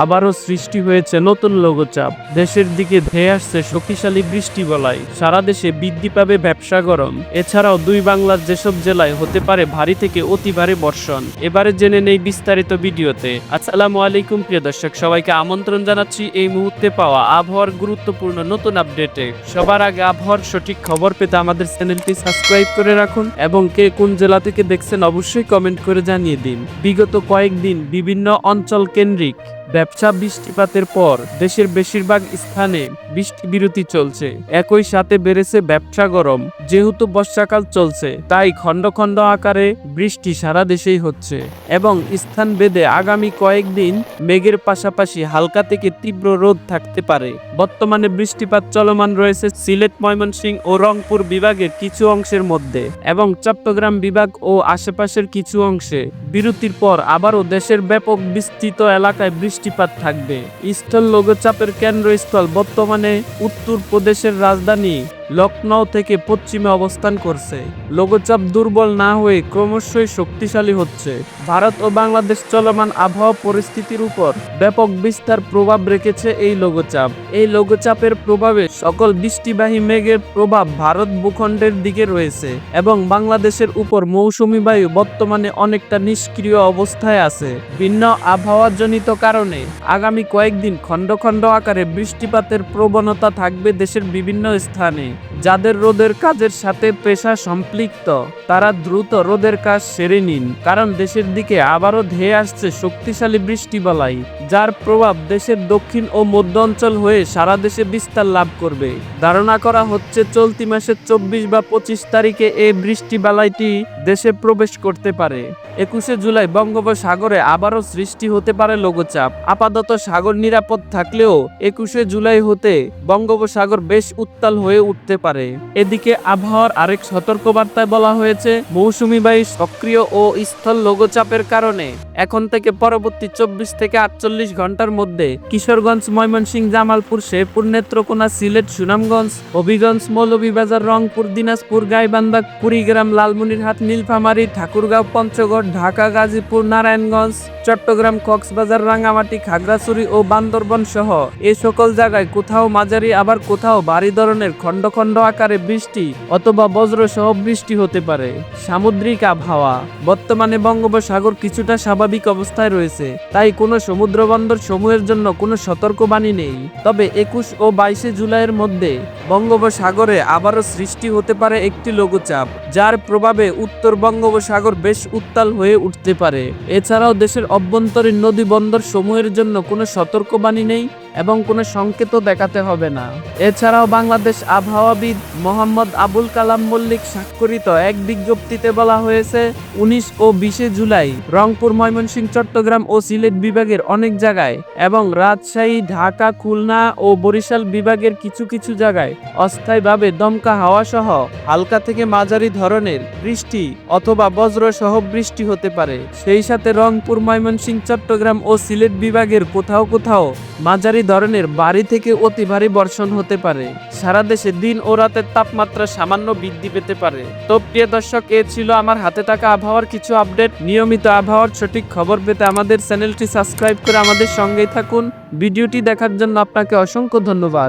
আবারও সৃষ্টি হয়েছে নতুন লঘুচাপ। দেশের দিকে ধেয়ে আসছে শক্তিশালী বৃষ্টি বলয়। সারা দেশে বৃদ্ধি পাবে ব্যবসা গরম। এছাড়াও দুই বাংলার যেসব জেলায় হতে পারে ভারী থেকে অতি ভারী বর্ষণ। এবারে জেনে নেই বিস্তারিত ভিডিওতে। আসসালামু আলাইকুম প্রিয় দর্শক, সবাইকে আমন্ত্রণ জানাচ্ছি এই মুহূর্তে পাওয়া আবহাওয়ার গুরুত্বপূর্ণ নতুন আপডেটে। সবার আগে আবহাওয়ার সঠিক খবর পেতে আমাদের চ্যানেলটি সাবস্ক্রাইব করে রাখুন এবং কে কোন জেলা থেকে দেখছেন অবশ্যই কমেন্ট করে জানিয়ে দিন। বিগত কয়েকদিন বিভিন্ন অঞ্চল কেন্দ্রিক ব্যবসা বৃষ্টিপাতের পর দেশের বেশিরভাগ স্থানে বৃষ্টি বিরতি চলছে। একই সাথে বেড়েছে ব্যবসা গরম। যেহেতু বর্ষাকাল চলছে তাই খণ্ড খণ্ড আকারে বৃষ্টি সারা দেশেই হচ্ছে এবং স্থান ভেদে আগামী কয়েকদিন মেঘের পাশাপাশি হালকা থেকে তীব্র রোদ থাকতে পারে। বর্তমানে বৃষ্টিপাত চলমান রয়েছে সিলেট, ময়মনসিংহ ও রংপুর বিভাগের কিছু অংশের মধ্যে এবং চট্টগ্রাম বিভাগ ও আশেপাশের কিছু অংশে। বিরতির পর আবারও দেশের ব্যাপক বিস্তৃত এলাকায় বৃষ্টিপাত থাকবে। স্থল লঘুচাপের কেন্দ্রস্থল বর্তমানে উত্তর প্রদেশের রাজধানী লখনউ থেকে পশ্চিমে অবস্থান করছে। লঘুচাপ দুর্বল না হয়ে ক্রমশই শক্তিশালী হচ্ছে। ভারত ও বাংলাদেশ চলমান আবহাওয়া পরিস্থিতির উপর ব্যাপক বিস্তার প্রভাব রেখেছে এই লঘুচাপ। এই লঘুচাপের প্রভাবে সকল বৃষ্টিবাহী মেঘের প্রভাব ভারত ভূখণ্ডের দিকে রয়েছে এবং বাংলাদেশের উপর মৌসুমী বায়ু বর্তমানে অনেকটা নিষ্ক্রিয় অবস্থায় আছে। ভিন্ন আবহাওয়াজনিত কারণে আগামী কয়েকদিন খণ্ড খণ্ড আকারে বৃষ্টিপাতের প্রবণতা থাকবে দেশের বিভিন্ন স্থানে। যাদের রোদের কাজের সাথে পেশা সম্পৃক্ত তারা দ্রুত রোদের কাজ সেরে নিন, কারণ দেশের দিকে আবারও ধেয়ে আসছে শক্তিশালী বৃষ্টি বালাই, যার প্রভাব দেশের দক্ষিণ ও মধ্য অঞ্চল হয়ে সারা দেশে বিস্তার লাভ করবে। ধারণা করা হচ্ছে চলতি মাসের 24 বা 25 তারিখে এই বৃষ্টি বালাইটি দেশে প্রবেশ করতে পারে। 21শে জুলাই বঙ্গোপসাগরে আবারও সৃষ্টি হতে পারে লঘুচাপ। আপাতত সাগর নিরাপদ থাকলেও 21শে জুলাই হতে বঙ্গোপসাগর বেশ উত্তাল হয়ে উঠতে পারে। এদিকে আবহাওয়ার আরেক সতর্কবার্তায় বলা হয়েছে, মৌসুমী বায়ু সক্রিয় ও স্থল লঘুচাপের কারণে এখন থেকে পরবর্তী 24 থেকে 48 ঘন্টার মধ্যে কিশোরগঞ্জ, ময়মনসিংহ, জামালপুর, শেরপুর, নেত্রকোনা, সিলেট, সুনামগঞ্জ, হবিগঞ্জ, মৌলভীবাজার, রংপুর, দিনাজপুর, গাইবান্ধা, কুড়িগ্রাম, লালমনিরহাট, নীলফামারী, ঠাকুরগাঁও, পঞ্চগড়, ঢাকা, গাজীপুর, নারায়ণগঞ্জ, চট্টগ্রাম, কক্সবাজার, রাঙ্গামাটি, খাগড়াছড়ি ও বান্দরবান সহ এ সকল জায়গায় কোথাও মাঝারি আবার কোথাও ভারী ধরনের খণ্ড খণ্ড আকারে বৃষ্টি অথবা বজ্র সহ বৃষ্টি হতে পারে। সামুদ্রিক আবহাওয়া বর্তমানে বঙ্গোপসাগর কিছুটা স্বাভাবিক অবস্থায় রয়েছে, তাই কোনো সমুদ্র বন্দর সমূহের জন্য কোনো সতর্কবাণী নেই। তবে 21 ও 22শে জুলাইয়ের মধ্যে বঙ্গোপসাগরে আবারও সৃষ্টি হতে পারে একটি লঘুচাপ, যার প্রভাবে উত্তর বঙ্গোপসাগর বেশ উত্তাল হয়ে উঠতে পারে। এছাড়াও দেশের অভ্যন্তরীণ নদী বন্দর সমূহের জন্য কোনো সতর্কবাণী নেই এবং কোনো সংকেতও দেখাতে হবে না। এছাড়াও বাংলাদেশ আবহাওয়াবিদ মোহাম্মদ আবুল কালাম মল্লিক স্বাক্ষরিত এক বিজ্ঞপ্তিতে বলা হয়েছে, 19 ও 20শে জুলাই রংপুর, ময়মনসিংহ, চট্টগ্রাম ও সিলেট বিভাগের অনেক জায়গায় এবং রাজশাহী, ঢাকা, খুলনা ও বরিশাল বিভাগের কিছু কিছু জায়গায় অস্থায়ীভাবে দমকা হাওয়া সহ হালকা থেকে মাঝারি ধরনের বৃষ্টি অথবা বজ্র সহ বৃষ্টি হতে পারে। সেই সাথে রংপুর, ময়মনসিংহ, চট্টগ্রাম ও সিলেট বিভাগের কোথাও কোথাও মাঝারি ধরনের ভারী থেকে অতি ভারী বর্ষণ হতে পারে। সারা দেশে দিন ও রাতের তাপমাত্রা সামান্য বৃদ্ধি পেতে পারে। তো প্রিয় দর্শক, এ ছিল আমার হাতে থাকা আবহাওয়ার কিছু আপডেট। নিয়মিত আবহাওয়ার সঠিক খবর পেতে আমাদের চ্যানেলটি সাবস্ক্রাইব করে আমাদের সঙ্গেই থাকুন। ভিডিওটি দেখার জন্য আপনাকে অসংখ্য ধন্যবাদ।